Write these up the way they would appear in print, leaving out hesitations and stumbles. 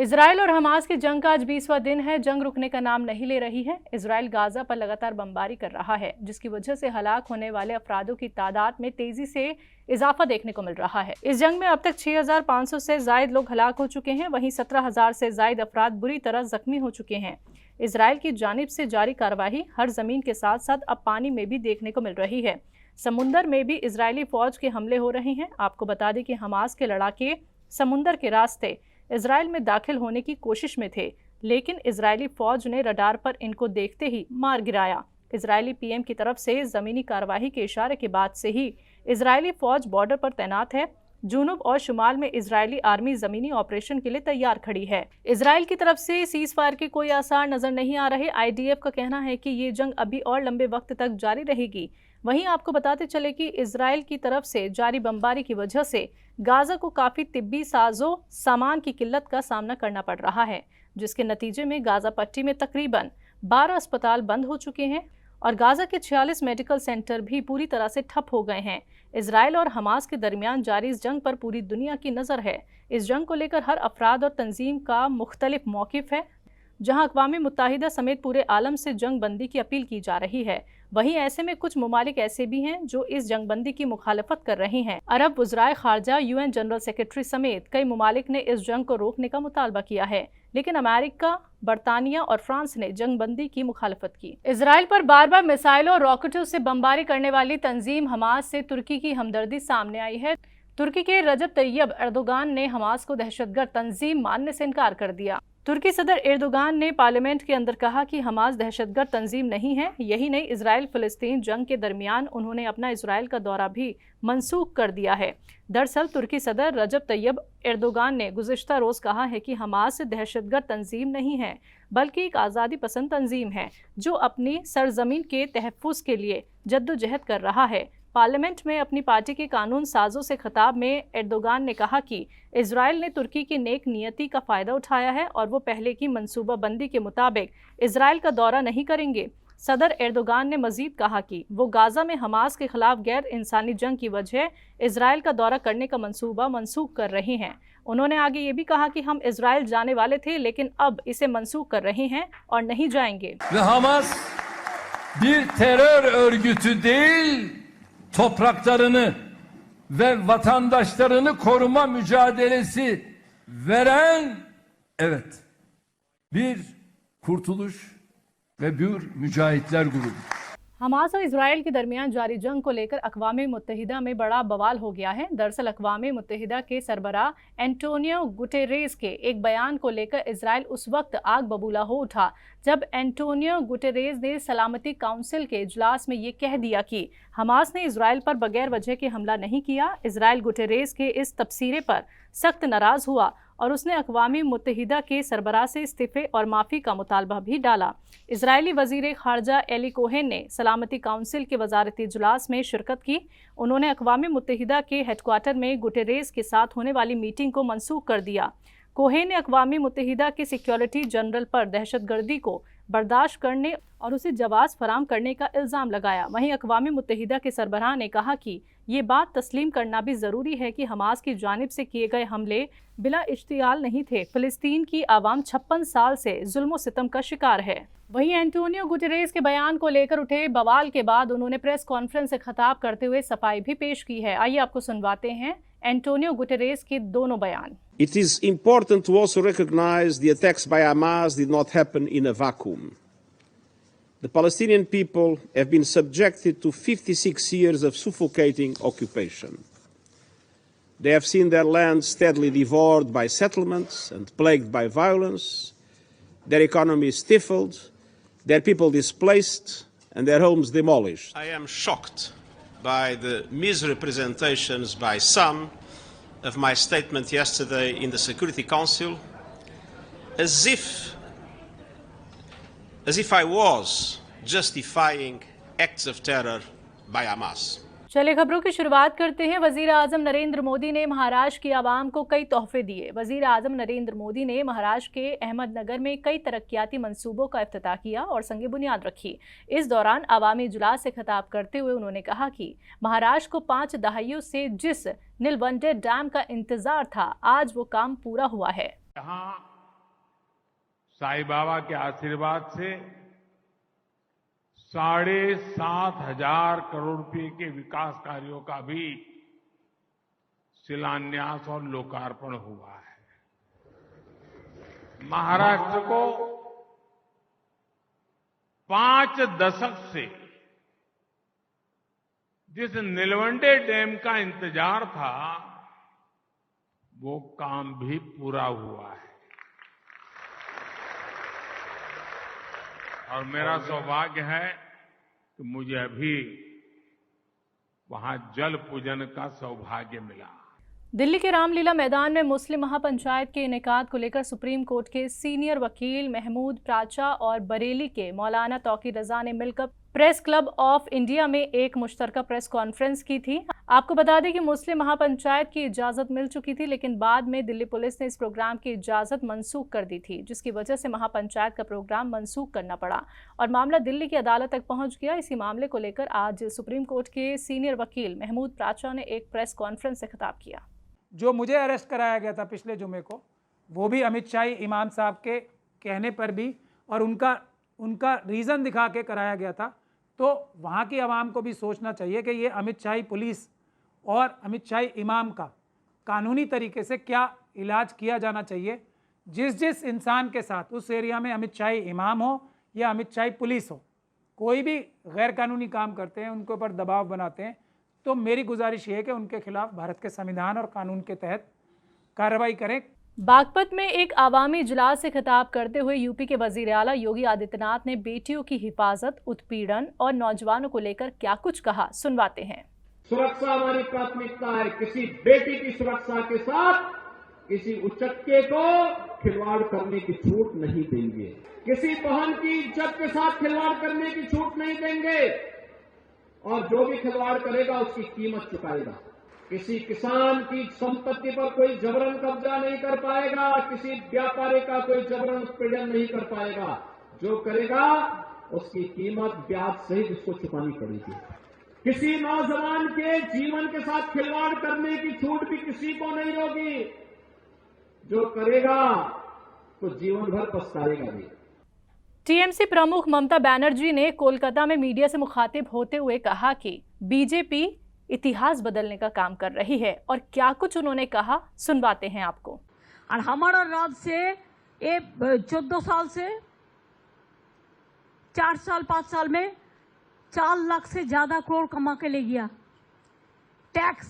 Israel और Hamas की जंग का आज 20वां दिन है। जंग रुकने का नाम नहीं ले रही है। इजराइल गाजा पर लगातार बमबारी कर रहा है, जिसकी वजह से हलाक होने वाले अफरादों की तादाद में तेजी से इजाफा देखने को मिल रहा है। इस जंग में अब तक 6,500 से जायद लोग हलाक हो चुके हैं। वहीं 17,000 से जायद अफराद बुरी तरह जख्मी हो चुके हैं। इजराइल की जानिब से जारी कार्रवाई हर जमीन के साथ साथ अब पानी में भी देखने को मिल रही है। समुंदर में भी इजरायली फौज के हमले हो रहे हैं। आपको बता दें कि हमास के लड़ाके समुंदर के रास्ते इजराइल में दाखिल होने की कोशिश में थे, लेकिन इजरायली फौज ने रडार पर इनको देखते ही मार गिराया। इजरायली पीएम की तरफ से जमीनी कार्रवाई के इशारे के बाद से ही इजरायली फौज बॉर्डर पर तैनात है। जुनूब और शुमाल में इजरायली आर्मी जमीनी ऑपरेशन के लिए तैयार खड़ी है। इजराइल की तरफ से सीज फायर के कोई आसार नजर नहीं आ रहे। आईडीएफ का कहना है कि ये जंग अभी और लंबे वक्त तक जारी रहेगी। वहीं आपको बताते चले कि इजराइल की तरफ से जारी बमबारी की वजह से गाजा को काफी तिब्बी साजो सामान की किल्लत का सामना करना पड़ रहा है, जिसके नतीजे में गाजा पट्टी में तकरीबन 12 अस्पताल बंद हो चुके हैं और गाजा के 46 मेडिकल सेंटर भी पूरी तरह से ठप हो गए हैं। इजराइल और हमास के दरमियान जारी इस जंग पर पूरी दुनिया की नज़र है। इस जंग को लेकर हर अफराद और तंजीम का मुख्तलिफ मौक़िफ़ है, जहां अक़वाम मुत्तहिदा समेत पूरे आलम से जंग बंदी की अपील की जा रही है। वहीं ऐसे में कुछ ममालिक ऐसे भी हैं जो इस जंग बंदी की मुखालफत कर रहे हैं। अरब वज़राए ख़ारजा, UN जनरल सेक्रेटरी समेत कई ममालिक ने इस जंग को रोकने का मुतालबा किया है, लेकिन अमेरिका, बरतानिया और फ्रांस ने जंग बंदी की मुखालफत की। इजराइल पर बार बार मिसाइलों और रॉकेटों से बमबारी करने वाली तंजीम हमास से तुर्की की हमदर्दी सामने आई है। तुर्की के रजब तैयब एर्दोगान ने हमास को दहशतगर्द तंजीम मानने से इनकार कर दिया। तुर्की सदर एर्दोगान ने पार्लियामेंट के अंदर कहा कि हमास दहशतगर्द तंजीम नहीं है। यही नहीं, इजराइल फ़लस्तीन जंग के दरमियान उन्होंने अपना इजराइल का दौरा भी मनसूख कर दिया है। दरअसल तुर्की सदर रजब तैयब एर्दोगान ने गुज़िश्ता रोज़ कहा है कि हमास दहशतगर्द तंजीम नहीं है, बल्कि एक आज़ादी पसंद तंजीम है जो अपनी सरजमीन के तहफ़्फ़ुज़ के लिए जद्दोजहद कर रहा है। पार्लियामेंट में अपनी पार्टी के कानून साजों से खिताब में एर्दोगान ने कहा कि इजराइल ने तुर्की की नेक नियति का फ़ायदा उठाया है और वो पहले की मनसूबा बंदी के मुताबिक इजराइल का दौरा नहीं करेंगे। सदर एर्दोगान ने मजीद कहा कि वो गाजा में हमास के खिलाफ गैर इंसानी जंग की वजह इजराइल का दौरा करने का मंसूबा मनसूख कर रहे हैं। उन्होंने आगे ये भी कहा कि हम इजराइल जाने वाले थे, लेकिन अब इसे मनसूख कर रहे हैं और नहीं जाएंगे। Hamas bir terör örgütü değil, topraklarını ve vatandaşlarını koruma mücadelesi veren, evet, bir kurtuluş ve bir mücahitler grubu. Hamas और इजराइल के दरमियान जारी जंग को लेकर अक़वाम मुत्तहिदा में बड़ा बवाल हो गया है। दरअसल अक़वाम मुत्तहिदा के सरबराह एंटोनियो गुटेरेस के एक बयान को लेकर इजराइल उस वक्त आग बबूला हो उठा जब एंटोनियो गुटेरेस ने सलामती काउंसिल के इजलास में ये कह दिया कि हमास ने इजराइल पर बगैर वजह के हमला नहीं किया। इजराइल गुटेरेस के इस तबसरे पर सख्त नाराज़ हुआ और उसने अक़वाम मुत्तहिदा के सरबराह से इस्तीफ़े और माफ़ी का मुतालबा भी डाला। इजरायली वज़ीर ख़ारजा एली कोहेन ने सलामती काउंसिल के वज़ारती इजलास में शिरकत की। उन्होंने अक़वाम मुत्तहिदा के हेडक्वार्टर में गुटेरेस के साथ होने वाली मीटिंग को मनसूख कर दिया। कोहेन ने अक़वाम मुत्तहिदा के सिक्योरिटी जनरल पर दहशतगर्दी को बर्दाश्त करने और उसे जवाज़ फराम करने का इल्ज़ाम लगाया। वहीं अक़वाम मुत्तहिदा के सरबराह ने कहा कि ये बात तस्लीम करना भी ज़रूरी है कि हमास की जानिब से किए गए हमले बिला इश्तियाल नहीं थे। फ़लस्तीन की आवाम 56 साल से जुल्म सितम का शिकार है। वहीं एंटोनियो गुटेरेस के बयान को लेकर उठे बवाल के बाद उन्होंने प्रेस कॉन्फ्रेंस से खिताब करते हुए सफाई भी पेश की है। आइए आपको सुनवाते हैं एंटोनियो गुटेरेस के दोनों बयान। It is important to also recognize the attacks by Hamas did not happen in a vacuum. The Palestinian people have been subjected to 56 years of suffocating occupation. They have seen their land steadily devoured by settlements and plagued by violence, their economy stifled, their people displaced, and their homes demolished. I am shocked by the misrepresentations by some of my statement yesterday in the Security Council, as if I was justifying acts of terror by Hamas. चलिए खबरों की शुरुआत करते हैं। वज़ीर आज़म नरेंद्र मोदी ने महाराष्ट्र की आवाम को कई तोहफे दिए। वज़ीर आज़म नरेंद्र मोदी ने महाराष्ट्र के अहमदनगर में कई तरक्याती मंसूबों का इफ्तिताह किया और संग बुनियाद रखी। इस दौरान अवामी इजलास से खिताब करते हुए उन्होंने कहा कि महाराष्ट्र को 5 दहाइयों से जिस नीलवंडे डैम का इंतजार था, आज वो काम पूरा हुआ है। यहाँ साईं बाबा के आशीर्वाद से 7,500 करोड़ रुपए के विकास कार्यों का भी शिलान्यास और लोकार्पण हुआ है। महाराष्ट्र को 5 दशक से जिस नीलवंडे डैम का इंतजार था, वो काम भी पूरा हुआ है। और मेरा सौभाग्य है कि मुझे अभी वहां जल पूजन का सौभाग्य मिला। दिल्ली के रामलीला मैदान में मुस्लिम महापंचायत के इनेकाद को लेकर सुप्रीम कोर्ट के सीनियर वकील महमूद प्राचा और बरेली के मौलाना तौकीर रजा ने मिलकर प्रेस क्लब ऑफ इंडिया में एक मुश्तरका प्रेस कॉन्फ्रेंस की थी। आपको बता दें कि मुस्लिम महापंचायत की इजाजत मिल चुकी थी, लेकिन बाद में दिल्ली पुलिस ने इस प्रोग्राम की इजाजत मनसूख कर दी थी, जिसकी वजह से महापंचायत का प्रोग्राम मनसूख करना पड़ा और मामला दिल्ली की अदालत तक पहुंच गया। इसी मामले को लेकर आज सुप्रीम कोर्ट के सीनियर वकील महमूद प्राचा ने एक प्रेस कॉन्फ्रेंस से खिताब किया। जो मुझे अरेस्ट कराया गया था पिछले जुमे को, वो भी अमित शाही इमाम साहब के कहने पर भी और उनका रीज़न दिखा के कराया गया था। तो वहाँ की आवाम को भी सोचना चाहिए कि ये अमित शाही पुलिस और अमित शाही इमाम का कानूनी तरीके से क्या इलाज किया जाना चाहिए। जिस इंसान के साथ उस एरिया में अमित शाही इमाम हो या अमित शाही पुलिस हो, कोई भी गैर कानूनी काम करते हैं, उनके ऊपर दबाव बनाते हैं, तो मेरी गुजारिश ये है कि उनके खिलाफ भारत के संविधान और कानून के तहत कार्रवाई करें। बागपत में एक आवामी इजलास से खिताब करते हुए यूपी के वजीर आला योगी आदित्यनाथ ने बेटियों की हिफाजत, उत्पीड़न और नौजवानों को लेकर क्या कुछ कहा, सुनवाते हैं। सुरक्षा हमारी प्राथमिकता है। किसी बेटी की सुरक्षा के साथ किसी उचक्के को खिलवाड़ करने की छूट नहीं देंगे। किसी बहन की इज्जत के साथ खिलवाड़ करने की छूट नहीं देंगे और जो भी खिलवाड़ करेगा उसकी कीमत चुकाएगा। किसी किसान की संपत्ति पर कोई जबरन कब्जा नहीं कर पाएगा, किसी व्यापारी का कोई जबरन उत्पीड़न नहीं कर पाएगा। जो करेगा उसकी कीमत ब्याज सहित उसको चुकानी पड़ेगी। किसी नौजवान के जीवन के साथ खिलवाड़ करने की छूट भी किसी को नहीं होगी। जो करेगा तो जीवन भर पछताएगा भी। टीएमसी प्रमुख ममता बनर्जी ने कोलकाता में मीडिया से मुखातिब होते हुए कहा कि बीजेपी इतिहास बदलने का काम कर रही है और क्या कुछ उन्होंने कहा, सुनवाते हैं आपको। और हमारा राज्य से 14 साल से 4 साल 5 साल में 4 लाख से ज्यादा करोड़ कमा के ले गया। Tax,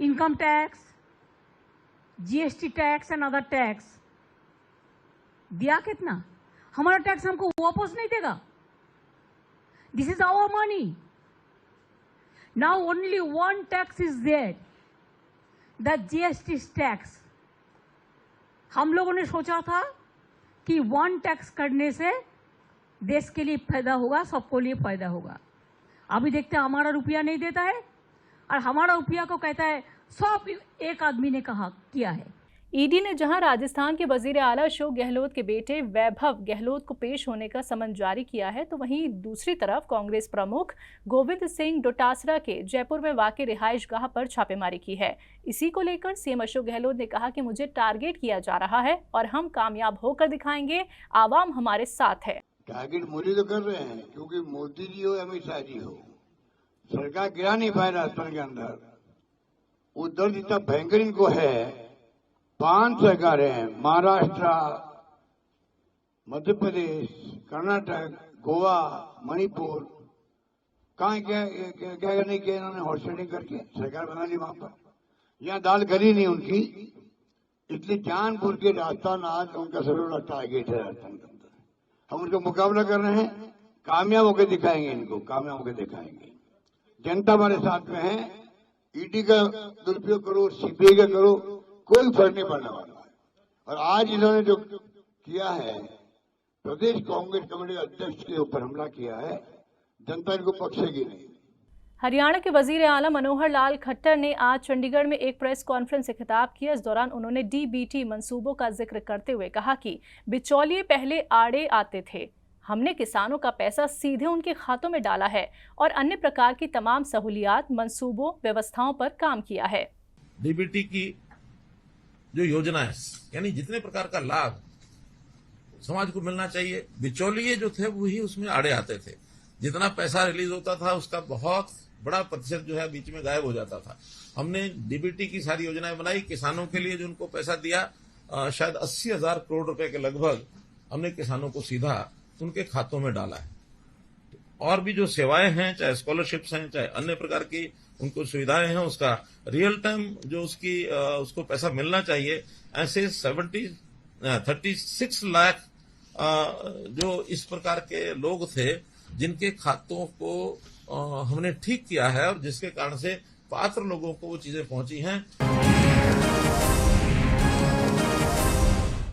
income tax, GST tax and other tax दिया कितना? हमारा टैक्स हमको वापस नहीं देगा। This is our money. Now only one tax is there, the GST tax. हम लोगों ने सोचा था कि 1 टैक्स करने से देश के लिए फायदा होगा, सबको लिए फायदा होगा। अभी देखते हैं हमारा रुपया नहीं देता है और हमारा रुपया को कहता है सब एक आदमी ने कहा किया है। ईडी ने जहां राजस्थान के वजीर आला अशोक गहलोत के बेटे वैभव गहलोत को पेश होने का समन जारी किया है, तो वहीं दूसरी तरफ कांग्रेस प्रमुख गोविंद सिंह डोटासरा के जयपुर में वाक़ रिहाइशगाह पर छापेमारी की है। इसी को लेकर सीएम अशोक गहलोत ने कहा कि मुझे टारगेट किया जा रहा है और हम कामयाब होकर दिखाएंगे, आवाम हमारे साथ है। टारगेट मोदी तो कर रहे हैं, क्योंकि मोदी जी हो अमित शाह जी हो, सरकार गिरा नहीं पाए राजस्थान के अंदर। वो दर्द इतना भयंकर इनको है। 5 सरकारें हैं, महाराष्ट्र, मध्य प्रदेश, कर्नाटक, गोवा, मणिपुर, कहाँ क्या नहीं किया इन्होंने? हॉर्स राइडिंग करके सरकार बना ली वहां पर। यहाँ दाल गली नहीं उनकी, इसलिए जानबूझ के राजस्थान आज उनका सबसे बड़ा टारगेट है राजस्थान के अंदर। हम उनका मुकाबला कर रहे हैं, कामयाब होकर दिखाएंगे, इनको कामयाब होकर दिखाएंगे। जनता हमारे साथ में है। ईडी का दुरुपयोग करो, सीबीआई का करो, कोई फर्क नहीं पड़ने वाला है। और आज इन्होंने जो किया है, प्रदेश कांग्रेस कमेटी अध्यक्ष के ऊपर हमला किया है, जनता इनको बख्शेगी नहीं। हरियाणा के वजीर आला मनोहर लाल खट्टर ने आज चंडीगढ़ में एक प्रेस कॉन्फ्रेंस से खिताब किया। इस दौरान उन्होंने डीबीटी मंसूबों का जिक्र करते हुए कहा कि बिचौलिए पहले आड़े आते थे, हमने किसानों का पैसा सीधे उनके खातों में डाला है और अन्य प्रकार की तमाम सहूलियात, मंसूबों, व्यवस्थाओं पर काम किया है। डीबीटी की जो योजना है, यानी जितने प्रकार का लाभ समाज को मिलना चाहिए। बिचौलिए जो थे वही उसमें आड़े आते थे। जितना पैसा रिलीज होता था उसका बहुत बड़ा प्रतिशत जो है बीच में गायब हो जाता था। हमने डीबीटी की सारी योजनाएं बनाई, किसानों के लिए जो उनको पैसा दिया शायद 80,000 करोड़ रुपए के लगभग हमने किसानों को सीधा उनके खातों में डाला है। और भी जो सेवाएं हैं, चाहे स्कॉलरशिप्स हैं, चाहे अन्य प्रकार की उनको सुविधाएं हैं, उसका रियल टाइम जो उसको पैसा मिलना चाहिए, ऐसे 36 लाख जो इस प्रकार के लोग थे जिनके खातों को हमने ठीक किया है और जिसके कारण से पात्र लोगों को वो चीजें पहुंची हैं।